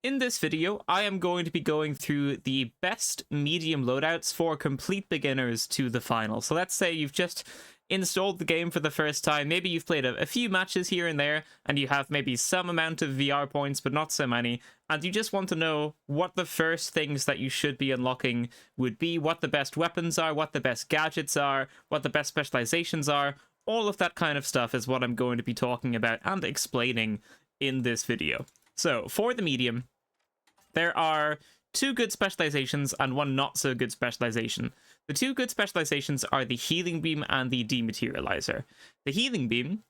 In this video, I am going to be going through the best medium loadouts for complete beginners to the final. So let's say you've just installed the game for the first time, maybe you've played a few matches here and there, and you have maybe some amount of VR points, but not so many, and you just want to know what the first things that you should be unlocking would be, what the best weapons are, what the best gadgets are, what the best specializations are. All of that kind of stuff is what I'm going to be talking about and explaining in this video. So, for the medium, there are two good specializations and one not so good specialization. The two good specializations are the healing beam and the dematerializer. The healing beam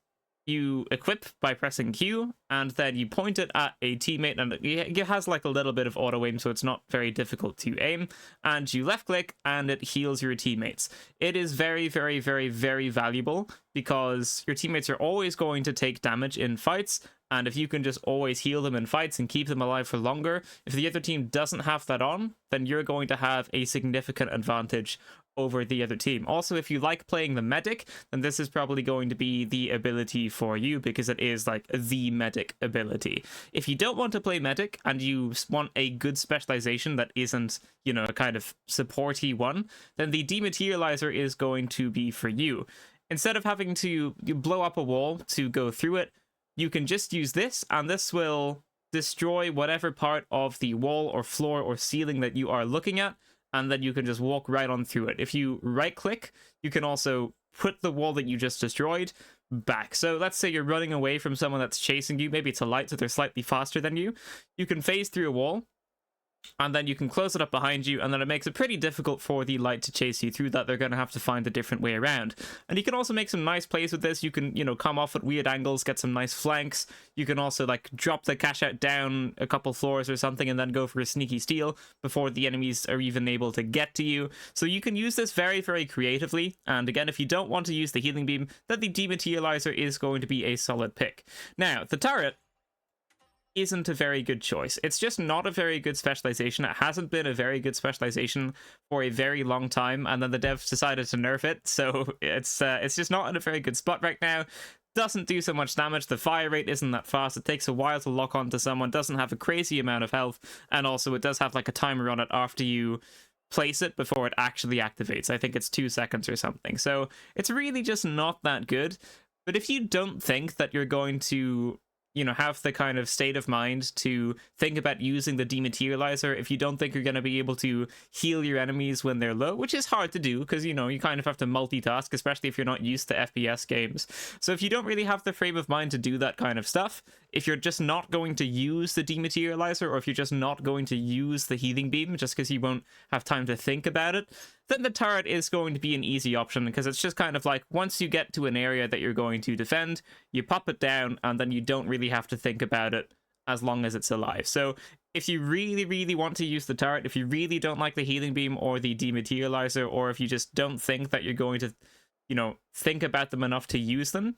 you equip by pressing Q, and then you point it at a teammate, and it has like a little bit of auto aim, so it's not very difficult to aim, and you left click and it heals your teammates. It is very, very, very, very valuable because your teammates are always going to take damage in fights, and if you can just always heal them in fights and keep them alive for longer, if the other team doesn't have that on, then you're going to have a significant advantage over the other team. Also, if you like playing the medic, then this is probably going to be the ability for you because it is like the medic ability. If you don't want to play medic and you want a good specialization that isn't, you know, a kind of supporty one, then the dematerializer is going to be for you. Instead of having to blow up a wall to go through it, you can just use this, and this will destroy whatever part of the wall or floor or ceiling that you are looking at, and then you can just walk right on through it. If you right click, you can also put the wall that you just destroyed back. So let's say you're running away from someone that's chasing you, maybe it's a light so they're slightly faster than you. You can phase through a wall, and then you can close it up behind you, and then it makes it pretty difficult for the light to chase you through that. They're going to have to find a different way around. And you can also make some nice plays with this. You can, you know, come off at weird angles, get some nice flanks. You can also, like, drop the cash out down a couple floors or something and then go for a sneaky steal before the enemies are even able to get to you. So you can use this very, very creatively. And again, if you don't want to use the healing beam, then the dematerializer is going to be a solid pick. Now, the turret isn't a very good choice. It's just not a very good specialization. It hasn't been a very good specialization for a very long time, and then the devs decided to nerf it, so it's just not in a very good spot right now. Doesn't do so much damage, the fire rate isn't that fast, it takes a while to lock onto someone, doesn't have a crazy amount of health, and also it does have like a timer on it after you place it before it actually activates. I think it's 2 seconds or something, so it's really just not that good. But if you don't think that you're going to, you know, have the kind of state of mind to think about using the dematerializer, if you don't think you're going to be able to heal your enemies when they're low, which is hard to do because, you know, you kind of have to multitask, especially if you're not used to FPS games. So if you don't really have the frame of mind to do that kind of stuff, if you're just not going to use the dematerializer, or if you're just not going to use the healing beam just because you won't have time to think about it, then the turret is going to be an easy option, because it's just kind of like, once you get to an area that you're going to defend, you pop it down, and then you don't really have to think about it as long as it's alive. So if you really, really want to use the turret, if you really don't like the healing beam or the dematerializer, or if you just don't think that you're going to, you know, think about them enough to use them,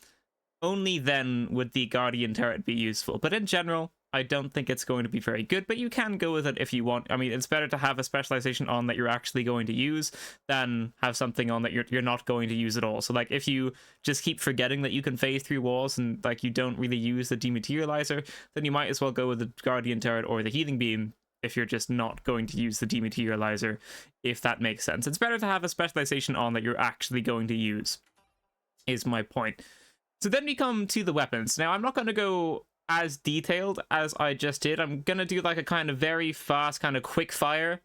only then would the Guardian turret be useful. But in general, I don't think it's going to be very good, but you can go with it if you want. I mean, it's better to have a specialization on that you're actually going to use than have something on that you're not going to use at all. So like, if you just keep forgetting that you can phase through walls and like you don't really use the dematerializer, then you might as well go with the Guardian turret or the healing beam if you're just not going to use the dematerializer, if that makes sense. It's better to have a specialization on that you're actually going to use, is my point. So then we come to the weapons. Now, I'm not going to go as detailed as I just did. I'm going to do like a kind of very fast, kind of quick fire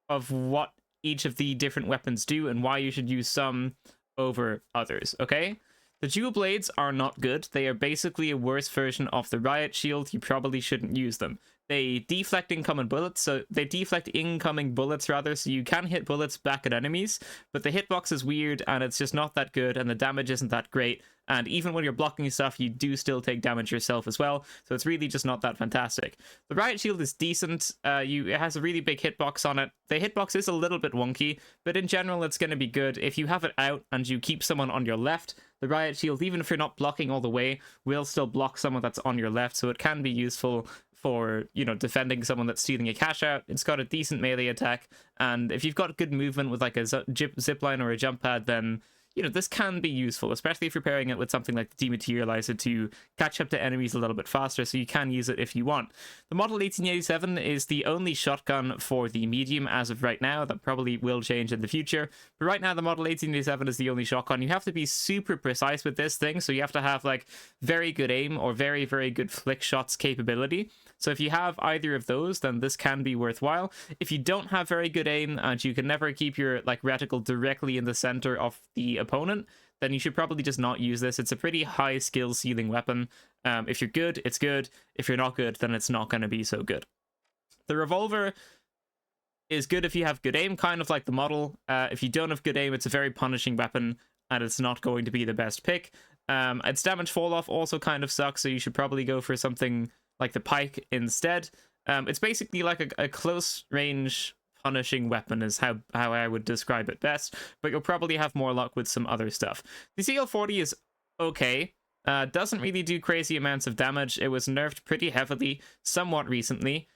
of what each of the different weapons do and why you should use some over others, okay? The dual blades are not good. They are basically a worse version of the riot shield. You probably shouldn't use them. They deflect incoming bullets, so you can hit bullets back at enemies, but the hitbox is weird and it's just not that good, and the damage isn't that great, and even when you're blocking stuff, you do still take damage yourself as well, so it's really just not that fantastic. The riot shield is decent. It has a really big hitbox on it. The hitbox is a little bit wonky, but in general it's going to be good. If you have it out and you keep someone on your left, the riot shield, even if you're not blocking all the way, will still block someone that's on your left, so it can be useful for, you know, defending someone that's stealing a cash out. It's got a decent melee attack, and if you've got good movement with like a zip line or a jump pad, then you know, this can be useful, especially if you're pairing it with something like the Dematerializer to catch up to enemies a little bit faster, so you can use it if you want. The Model 1887 is the only shotgun for the medium as of right now. That probably will change in the future, but right now the Model 1887 is the only shotgun. You have to be super precise with this thing, so you have to have like very good aim or very, very good flick shots capability. So if you have either of those, then this can be worthwhile. If you don't have very good aim and you can never keep your like reticle directly in the center of the opponent, then you should probably just not use this. It's a pretty high skill ceiling weapon. If you're good, it's good. If you're not good, then it's not going to be so good. The revolver is good if you have good aim, kind of like the model. If you don't have good aim, it's a very punishing weapon, and it's not going to be the best pick. Its damage fall off also kind of sucks, so you should probably go for something like the pike instead. It's basically like a close range punishing weapon is how I would describe it best, but you'll probably have more luck with some other stuff. The CL40 is okay. Doesn't really do crazy amounts of damage. It was nerfed pretty heavily somewhat recently.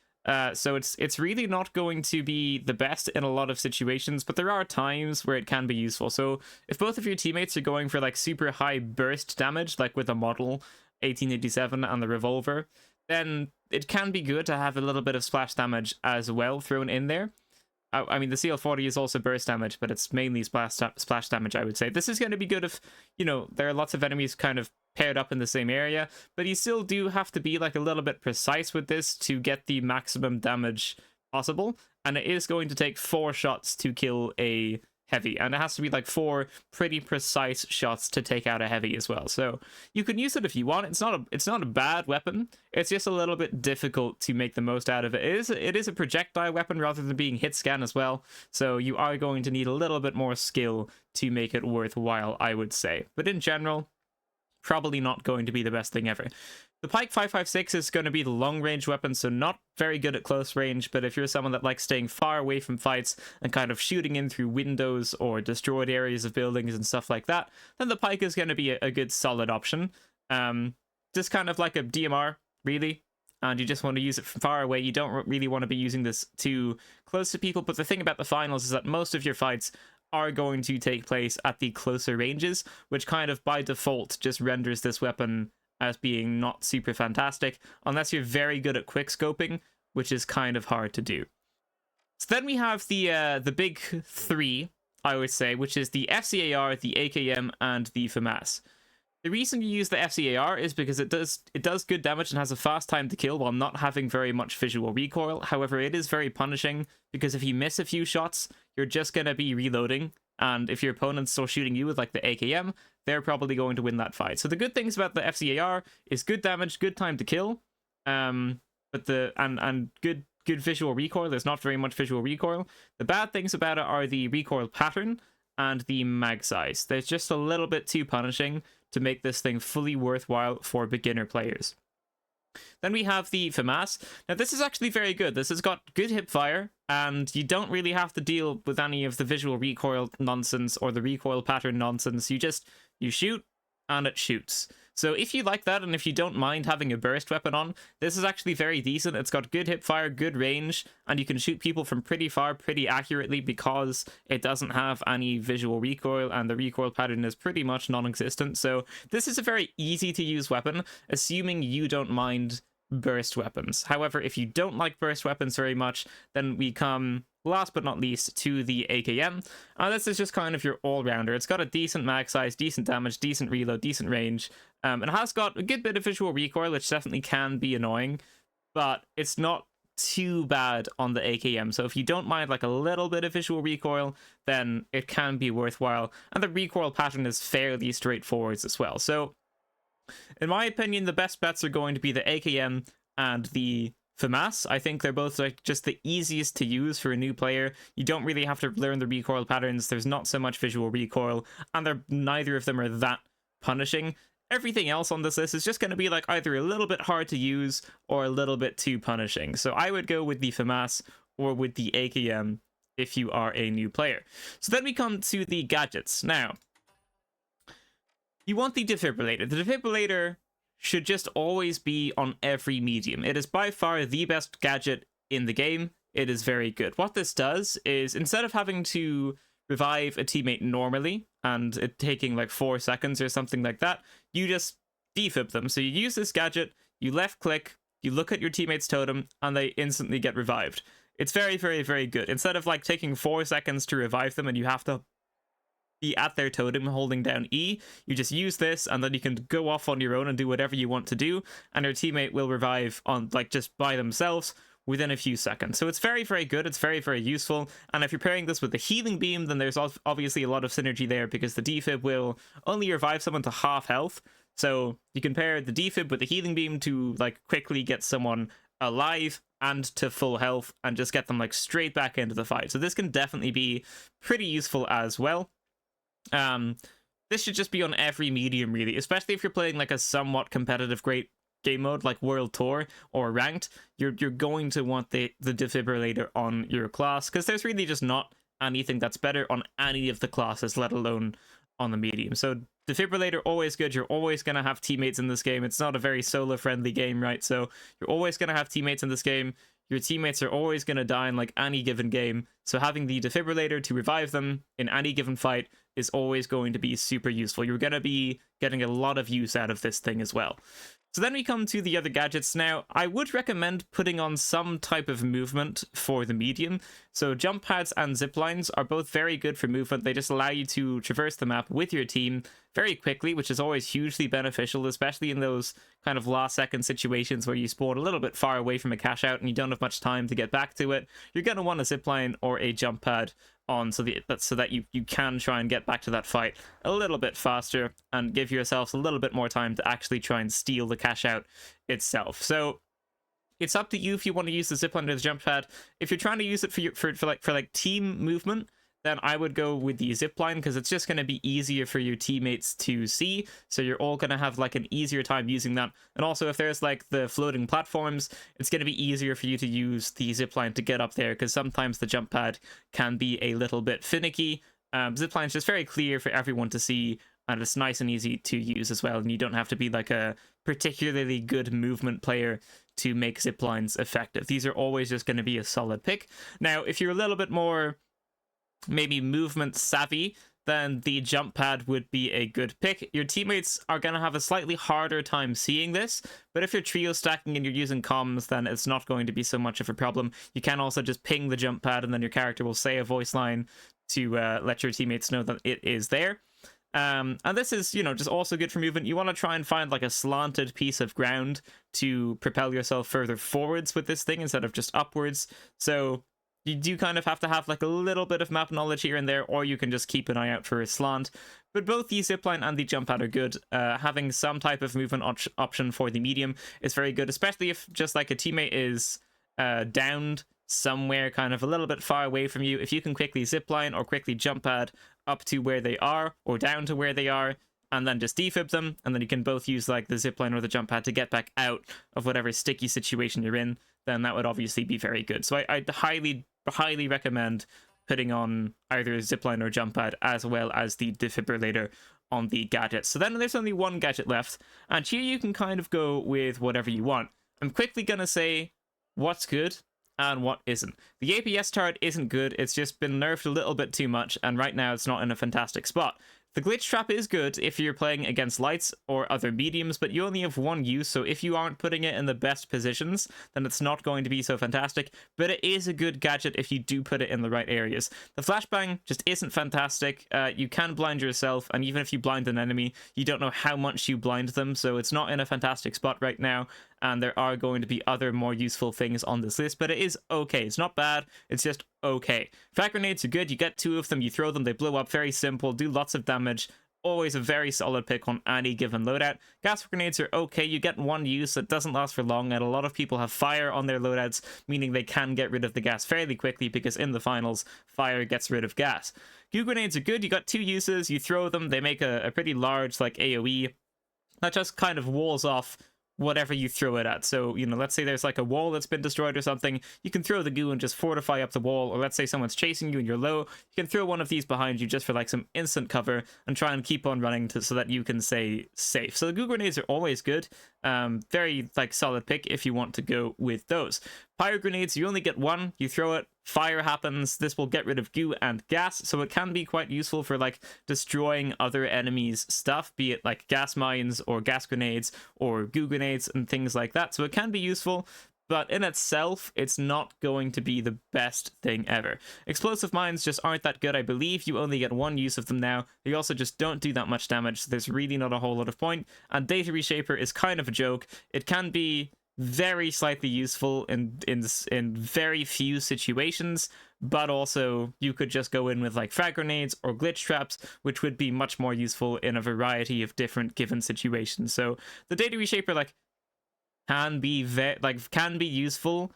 So it's really not going to be the best in a lot of situations, but there are times where it can be useful. So if both of your teammates are going for like super high burst damage, like with a Model 1887 and the revolver, then it can be good to have a little bit of splash damage as well thrown in there. I mean, the CL40 is also burst damage, but it's mainly splash damage, I would say. This is going to be good if, you know, there are lots of enemies kind of paired up in the same area, but you still do have to be like a little bit precise with this to get the maximum damage possible, and it is going to take 4 shots to kill a heavy, and it has to be like 4 pretty precise shots to take out a heavy as well. So you can use it if you want. It's not a bad weapon. It's just a little bit difficult to make the most out of it. It is a projectile weapon rather than being hit scan as well, so you are going to need a little bit more skill to make it worthwhile, I would say. But in general, probably not going to be the best thing ever. The Pike 556 is going to be the long-range weapon, so not very good at close range, but if you're someone that likes staying far away from fights and kind of shooting in through windows or destroyed areas of buildings and stuff like that, then the Pike is going to be a good solid option. Just kind of like a DMR, really, and you just want to use it from far away. You don't really want to be using this too close to people, but the thing about the finals is that most of your fights are going to take place at the closer ranges, which kind of by default just renders this weapon as being not super fantastic, unless you're very good at quick scoping, which is kind of hard to do. So then we have the big 3, I would say, which is the FCAR, the AKM, and the FAMAS. The reason you use the FCAR is because it does good damage and has a fast time to kill while not having very much visual recoil. However, it is very punishing because if you miss a few shots, you're just going to be reloading, and if your opponent's still shooting you with like the AKM, they're probably going to win that fight. So the good things about the FCAR is good damage, good time to kill, but good visual recoil. There's not very much visual recoil. The bad things about it are the recoil pattern and the mag size. There's just a little bit too punishing to make this thing fully worthwhile for beginner players. Then we have the FAMAS. Now this is actually very good. This has got good hip fire, and you don't really have to deal with any of the visual recoil nonsense or the recoil pattern nonsense. You shoot, and it shoots. So if you like that, and if you don't mind having a burst weapon on, this is actually very decent. It's got good hip fire, good range, and you can shoot people from pretty far, pretty accurately because it doesn't have any visual recoil, and the recoil pattern is pretty much non-existent. So this is a very easy to use weapon, assuming you don't mind burst weapons. However, if you don't like burst weapons very much, then we come last but not least to the AKM. This is just kind of your all-rounder. It's got a decent mag size, decent damage, decent reload, decent range. It has got a good bit of visual recoil, which definitely can be annoying, but it's not too bad on the AKM. So if you don't mind like a little bit of visual recoil, then it can be worthwhile. And the recoil pattern is fairly straightforward as well. So in my opinion, the best bets are going to be the AKM and the FAMAS. I think they're both like just the easiest to use for a new player. You don't really have to learn the recoil patterns. There's not so much visual recoil, and neither of them are that punishing. Everything else on this list is just going to be like either a little bit hard to use or a little bit too punishing. So I would go with the FAMAS or with the AKM if you are a new player. So then we come to the gadgets. Now, you want the defibrillator. The defibrillator should just always be on every medium. It is by far the best gadget in the game. It is very good. What this does is, instead of having to revive a teammate normally, and it taking like 4 seconds or something like that, you just defib them. So you use this gadget, you left click, you look at your teammate's totem, and they instantly get revived. It's very, very, very good. Instead of like taking 4 seconds to revive them and you have to be at their totem holding down E, you just use this and then you can go off on your own and do whatever you want to do, and your teammate will revive on like just by themselves within a few seconds. So it's very, very good. It's very, very useful. And if you're pairing this with the healing beam, then there's obviously a lot of synergy there, because the defib will only revive someone to half health. So you can pair the defib with the healing beam to like quickly get someone alive and to full health and just get them like straight back into the fight. So this can definitely be pretty useful as well. This should just be on every medium, really, especially if you're playing like a somewhat competitive great game mode like World Tour or Ranked. You're going to want the defibrillator on your class, because there's really just not anything that's better on any of the classes, let alone on the medium. So defibrillator, always good. You're always going to have teammates in this game. It's not a very solo friendly game, right? So you're always going to have teammates in this game. Your teammates are always going to die in like any given game. So having the defibrillator to revive them in any given fight is always going to be super useful. You're going to be getting a lot of use out of this thing as well. So then we come to the other gadgets. Now, I would recommend putting on some type of movement for the medium. So jump pads and zip lines are both very good for movement. They just allow you to traverse the map with your team very quickly, which is always hugely beneficial, especially in those kind of last second situations where you spawn a little bit far away from a cash out and you don't have much time to get back to it. You're going to want a zip line or a jump pad on so that you can try and get back to that fight a little bit faster and give yourselves a little bit more time to actually try and steal the cash out itself. So it's up to you if you want to use the zipline or the jump pad. If you're trying to use it for team movement, then I would go with the zipline, because it's just going to be easier for your teammates to see. So you're all going to have like an easier time using that. And also if there's like the floating platforms, it's going to be easier for you to use the zipline to get up there, because sometimes the jump pad can be a little bit finicky. Zipline's just very clear for everyone to see, and it's nice and easy to use as well. And you don't have to be like a particularly good movement player to make ziplines effective. These are always just going to be a solid pick. Now, if you're a little bit more maybe movement savvy, then the jump pad would be a good pick. Your teammates are going to have a slightly harder time seeing this, but if you're trio stacking and you're using comms, then it's not going to be so much of a problem. You can also just ping the jump pad, and then your character will say a voice line to let your teammates know that it is there. And this is, just also good for movement. You want to try and find like a slanted piece of ground to propel yourself further forwards with this thing instead of just upwards. So you do kind of have to have like a little bit of map knowledge here and there, or you can just keep an eye out for a slant. But both the zipline and the jump pad are good. Having some type of movement option for the medium is very good, especially if just like a teammate is downed somewhere kind of a little bit far away from you. If you can quickly zipline or quickly jump pad up to where they are or down to where they are, and then just defib them, and then you can both use like the zipline or the jump pad to get back out of whatever sticky situation you're in, then that would obviously be very good. So I'd highly recommend putting on either a zipline or jump pad, as well as the defibrillator on the gadget. So then there's only one gadget left, and here you can kind of go with whatever you want. I'm quickly gonna say what's good and what isn't. The APS turret isn't good. It's just been nerfed a little bit too much, and right now it's not in a fantastic spot. The glitch trap is good if you're playing against lights or other mediums, but you only have one use, so if you aren't putting it in the best positions, then it's not going to be so fantastic, but it is a good gadget if you do put it in the right areas. The flashbang just isn't fantastic. You can blind yourself, and even if you blind an enemy, you don't know how much you blind them, so it's not in a fantastic spot right now, and there are going to be other more useful things on this list, but it is okay. It's not bad, it's just okay. Frag grenades are good. You get 2 of them, you throw them, they blow up, very simple, do lots of damage. Always a very solid pick on any given loadout. Gas grenades are okay. You get 1 use, it doesn't last for long, and a lot of people have fire on their loadouts, meaning they can get rid of the gas fairly quickly, because in the finals, fire gets rid of gas. Goo grenades are good. You got 2 uses, you throw them, they make a pretty large like AoE that just kind of walls off whatever you throw it at. So, let's say there's like a wall that's been destroyed or something, you can throw the goo and just fortify up the wall, or let's say someone's chasing you and you're low, you can throw one of these behind you just for like some instant cover and try and keep on running so that you can stay safe. So the goo grenades are always good. Very like solid pick if you want to go with those. Pyro grenades, you only get 1, you throw it, fire happens, this will get rid of goo and gas, so it can be quite useful for like destroying other enemies' stuff, be it like gas mines or gas grenades or goo grenades and things like that. So it can be useful, but in itself, it's not going to be the best thing ever. Explosive mines just aren't that good. I believe you only get one use of them now. They also just don't do that much damage, so there's really not a whole lot of point. And Data Reshaper is kind of a joke. It can be very slightly useful in very few situations, but also you could just go in with like frag grenades or glitch traps, which would be much more useful in a variety of different given situations. So the Data Reshaper like can be useful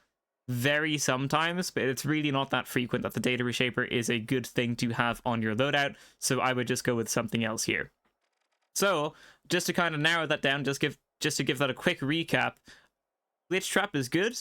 very sometimes, but it's really not that frequent that the Data Reshaper is a good thing to have on your loadout, so I would just go with something else here. So, just to kind of narrow that down, just to give that a quick recap, Glitch Trap is good,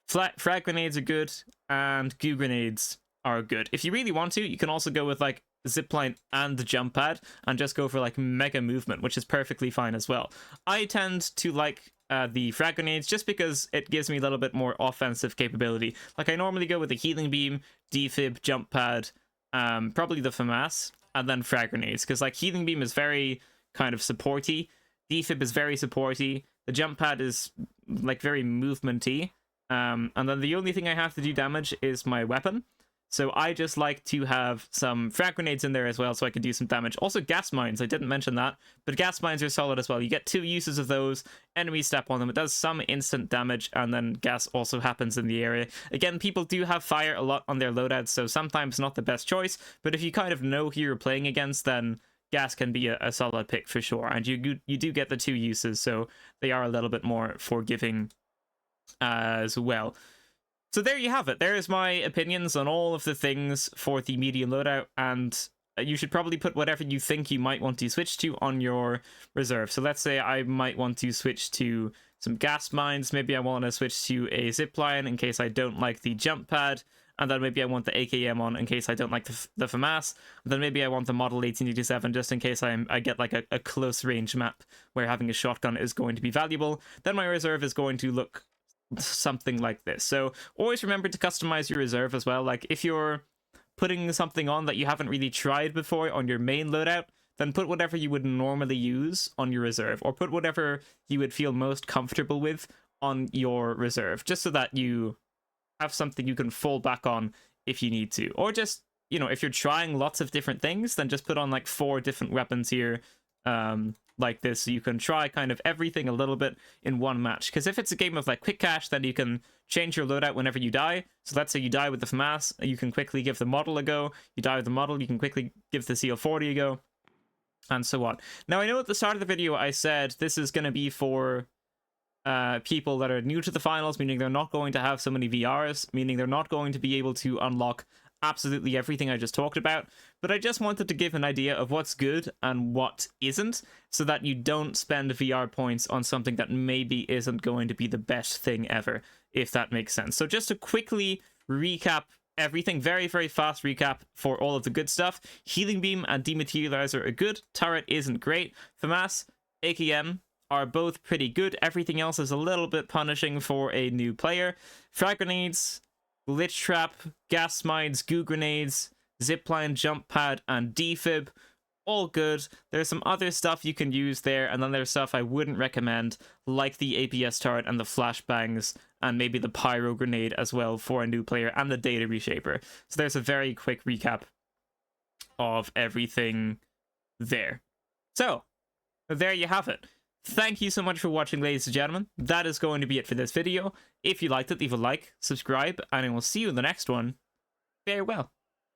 frag grenades are good, and goo grenades are good. If you really want to, you can also go with like zipline and the jump pad and just go for like mega movement, which is perfectly fine as well. I tend to like the frag grenades just because it gives me a little bit more offensive capability. Like I normally go with the healing beam, defib, jump pad, probably the FAMAS, and then frag grenades, because like healing beam is very kind of supporty, defib is very supporty, the jump pad is like very movementy, and then the only thing I have to do damage is my weapon. So I just like to have some frag grenades in there as well so I can do some damage. Also gas mines, I didn't mention that, but gas mines are solid as well. You get 2 uses of those, enemies step on them, it does some instant damage, and then gas also happens in the area. Again, people do have fire a lot on their loadouts, so sometimes not the best choice, but if you kind of know who you're playing against, then gas can be a solid pick for sure. And you do get the 2 uses, so they are a little bit more forgiving as well. So there you have it. There's my opinions on all of the things for the medium loadout, and you should probably put whatever you think you might want to switch to on your reserve. So let's say I might want to switch to some gas mines, maybe I want to switch to a zipline in case I don't like the jump pad, and then maybe I want the AKM on in case I don't like the FAMAS, and then maybe I want the Model 1887 just in case I get like a close range map where having a shotgun is going to be valuable. Then my reserve is going to look something like this. So always remember to customize your reserve as well. Like if you're putting something on that you haven't really tried before on your main loadout, then put whatever you would normally use on your reserve, or put whatever you would feel most comfortable with on your reserve, just so that you have something you can fall back on if you need to. Or just, you know, if you're trying lots of different things, then just put on like 4 different weapons here, like this, so you can try kind of everything a little bit in one match. Because if it's a game of like quick cash, then you can change your loadout whenever you die. So let's say you die with the FAMAS, you can quickly give the model a go. You die with the model, you can quickly give the CL40 a go, and so on. Now I know at the start of the video I said this is going to be for people that are new to the finals, meaning they're not going to have so many VRs, meaning they're not going to be able to unlock absolutely everything I just talked about, but I just wanted to give an idea of what's good and what isn't, so that you don't spend VR points on something that maybe isn't going to be the best thing ever, if that makes sense. So just to quickly recap everything, very fast recap for all of the good stuff. Healing Beam and Dematerializer are good, Turret isn't great, FAMAS, AKM are both pretty good, everything else is a little bit punishing for a new player. Frag Grenades, Glitch Trap, Gas Mines, Goo Grenades, Zipline, Jump Pad, and Defib, all good. There's some other stuff you can use there, and then there's stuff I wouldn't recommend, like the APS turret and the flashbangs, and maybe the pyro grenade as well for a new player, and the Data Reshaper. So there's a very quick recap of everything there. So, there you have it. Thank you so much for watching, ladies and gentlemen. That is going to be it for this video. If you liked it, leave a like, subscribe, and I will see you in the next one. Farewell.